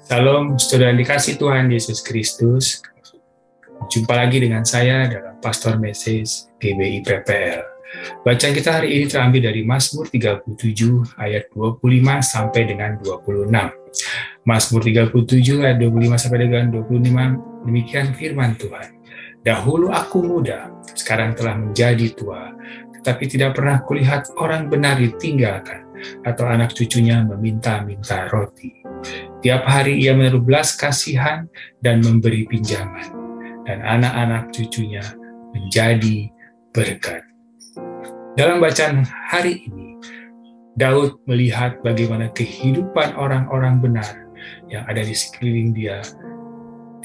Salam, saudara dikasih Tuhan Yesus Kristus. Jumpa lagi dengan saya dalam Pastor Message GBI PPL. Bacaan kita hari ini terambil dari Mazmur 37 ayat 25 sampai dengan 26. Mazmur 37 ayat 25 sampai dengan 25, demikian firman Tuhan. Dahulu aku muda, sekarang telah menjadi tua, tetapi tidak pernah kulihat orang benar ditinggalkan, atau anak cucunya meminta-minta roti. Tiap hari ia menaruh belas kasihan dan memberi pinjaman, dan anak-anak cucunya menjadi berkat. Dalam bacaan hari ini, Daud melihat bagaimana kehidupan orang-orang benar yang ada di sekeliling dia,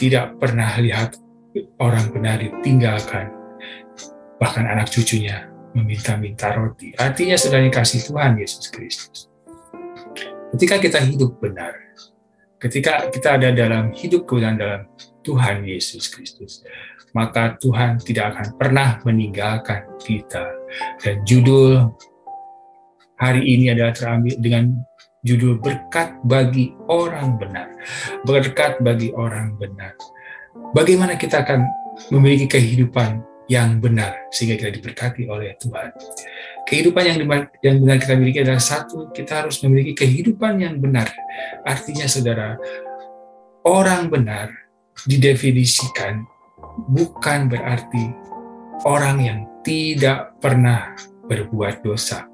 tidak pernah lihat orang benar ditinggalkan, bahkan anak cucunya meminta-minta roti. Artinya saudara kasih Tuhan Yesus Kristus. Ketika kita hidup benar, ketika kita ada dalam hidup kebenaran dalam Tuhan Yesus Kristus, maka Tuhan tidak akan pernah meninggalkan kita. Dan judul hari ini adalah terambil dengan judul berkat bagi orang benar. Berkat bagi orang benar. Bagaimana kita akan memiliki kehidupan yang benar sehingga kita diberkati oleh Tuhan. Kehidupan yang benar kita miliki adalah satu, kita harus memiliki kehidupan yang benar. Artinya saudara, orang benar didefinisikan bukan berarti orang yang tidak pernah berbuat dosa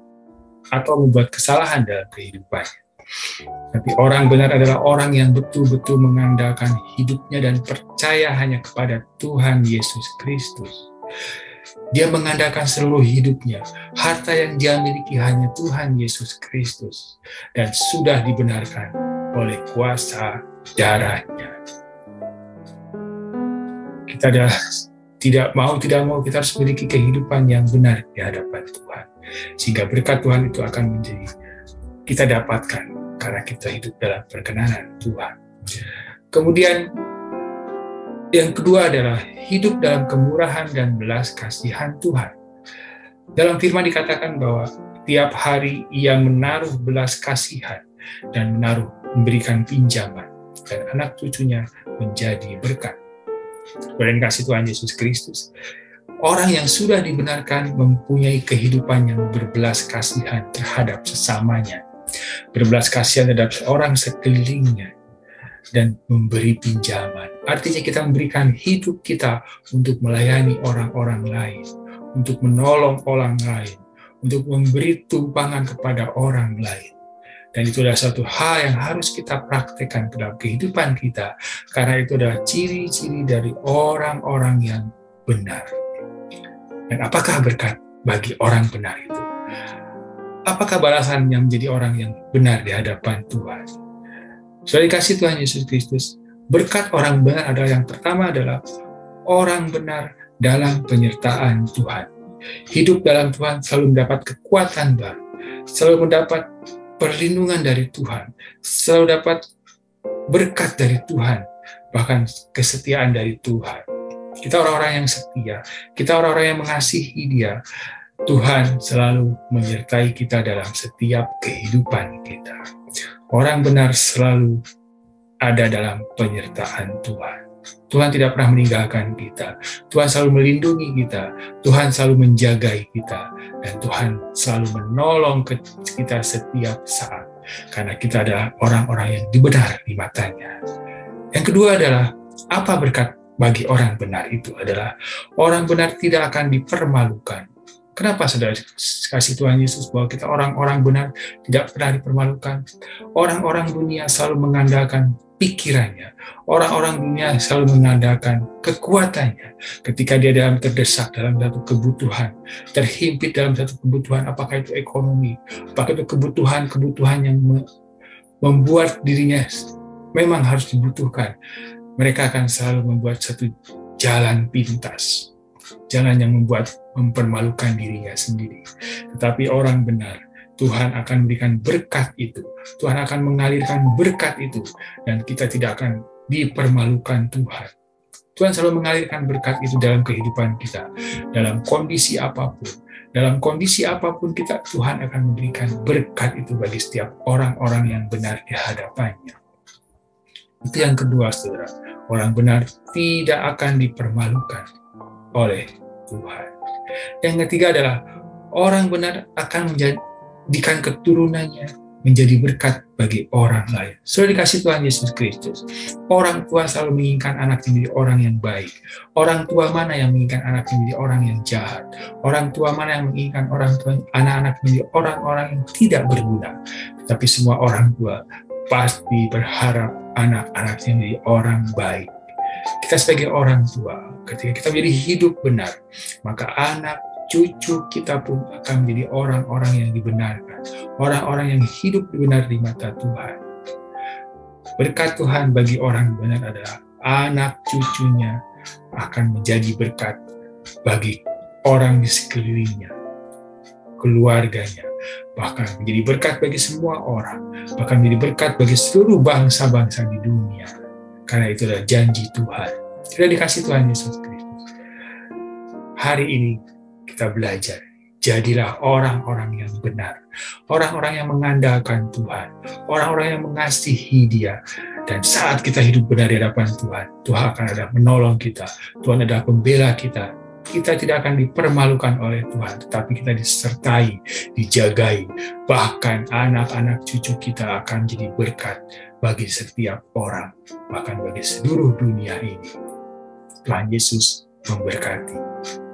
atau membuat kesalahan dalam kehidupannya. Tapi orang benar adalah orang yang betul-betul mengandalkan hidupnya dan percaya hanya kepada Tuhan Yesus Kristus. Dia mengandalkan seluruh hidupnya, harta yang dia miliki hanya Tuhan Yesus Kristus, dan sudah dibenarkan oleh kuasa darahnya. Kita tidak mau kita harus memiliki kehidupan yang benar di hadapan Tuhan, sehingga berkat Tuhan itu akan menjadi kita dapatkan karena kita hidup dalam perkenanan Tuhan. Kemudian yang kedua adalah hidup dalam kemurahan dan belas kasihan Tuhan. Dalam firman dikatakan bahwa tiap hari ia menaruh belas kasihan dan memberikan pinjaman, dan anak cucunya menjadi berkat. Berkat kasih Tuhan Yesus Kristus, orang yang sudah dibenarkan mempunyai kehidupan yang berbelas kasihan terhadap sesamanya, berbelas kasihan terhadap orang sekelilingnya, dan memberi pinjaman. Artinya kita memberikan hidup kita untuk melayani orang-orang lain, untuk menolong orang lain, untuk memberi tumpangan kepada orang lain. Dan itu adalah satu hal yang harus kita praktekkan dalam kehidupan kita, karena itu adalah ciri-ciri dari orang-orang yang benar. Dan apakah berkat bagi orang benar itu? Apakah balasan yang menjadi orang yang benar di hadapan Tuhan? Saudara dikasih Tuhan Yesus Kristus, berkat orang benar adalah yang pertama adalah orang benar dalam penyertaan Tuhan. Hidup dalam Tuhan selalu mendapat kekuatan baru, selalu mendapat perlindungan dari Tuhan, selalu dapat berkat dari Tuhan, bahkan kesetiaan dari Tuhan. Kita orang-orang yang setia, kita orang-orang yang mengasihi Dia. Tuhan selalu menyertai kita dalam setiap kehidupan kita. Orang benar selalu ada dalam penyertaan Tuhan. Tuhan tidak pernah meninggalkan kita. Tuhan selalu melindungi kita. Tuhan selalu menjagai kita. Dan Tuhan selalu menolong kita setiap saat. Karena kita adalah orang-orang yang dibenar di matanya. Yang kedua adalah, apa berkat bagi orang benar itu adalah, orang benar tidak akan dipermalukan. Kenapa saudara kasih Tuhan Yesus bahwa kita orang-orang benar tidak pernah dipermalukan? Orang-orang dunia selalu mengandalkan pikirannya. Orang-orang dunia selalu mengandalkan kekuatannya. Ketika dia terdesak dalam satu kebutuhan, terhimpit dalam satu kebutuhan, apakah itu ekonomi, apakah itu kebutuhan yang membuat dirinya memang harus dibutuhkan, mereka akan selalu membuat satu jalan pintas. Jalan yang mempermalukan dirinya sendiri. Tetapi orang benar, Tuhan akan memberikan berkat itu. Tuhan akan mengalirkan berkat itu. Dan kita tidak akan dipermalukan Tuhan. Tuhan selalu mengalirkan berkat itu dalam kehidupan kita. Dalam kondisi apapun. dalam kondisi apapun Tuhan akan memberikan berkat itu bagi setiap orang-orang yang benar di hadapannya. Itu yang kedua, saudara. Orang benar tidak akan dipermalukan oleh Tuhan. Yang ketiga adalah orang benar akan menjadikan keturunannya menjadi berkat bagi orang lain. Sudah dikasih Tuhan Yesus Kristus. Orang tua selalu menginginkan anaknya menjadi orang yang baik. Orang tua mana yang menginginkan anaknya menjadi orang yang jahat? Orang tua mana yang menginginkan anak-anak menjadi orang-orang yang tidak berguna? Tapi semua orang tua pasti berharap anak-anaknya menjadi orang baik. Kita sebagai orang tua, ketika kita menjadi hidup benar, maka anak cucu kita pun akan menjadi orang-orang yang dibenarkan, orang-orang yang hidup benar di mata Tuhan. Berkat Tuhan bagi orang benar adalah anak cucunya akan menjadi berkat bagi orang di sekelilingnya, keluarganya, bahkan menjadi berkat bagi semua orang, bahkan menjadi berkat bagi seluruh bangsa-bangsa di dunia. Karena itu adalah janji Tuhan. Kita dikasih Tuhan Yesus Kristus. Hari ini kita belajar, jadilah orang-orang yang benar, orang-orang yang mengandalkan Tuhan, orang-orang yang mengasihi Dia. Dan saat kita hidup benar di hadapan Tuhan, Tuhan akan ada menolong kita, Tuhan adalah pembela kita. Kita tidak akan dipermalukan oleh Tuhan, tetapi kita disertai, dijagai. Bahkan anak-anak cucu kita akan jadi berkat bagi setiap orang, bahkan bagi seluruh dunia ini. Tuhan Yesus memberkati.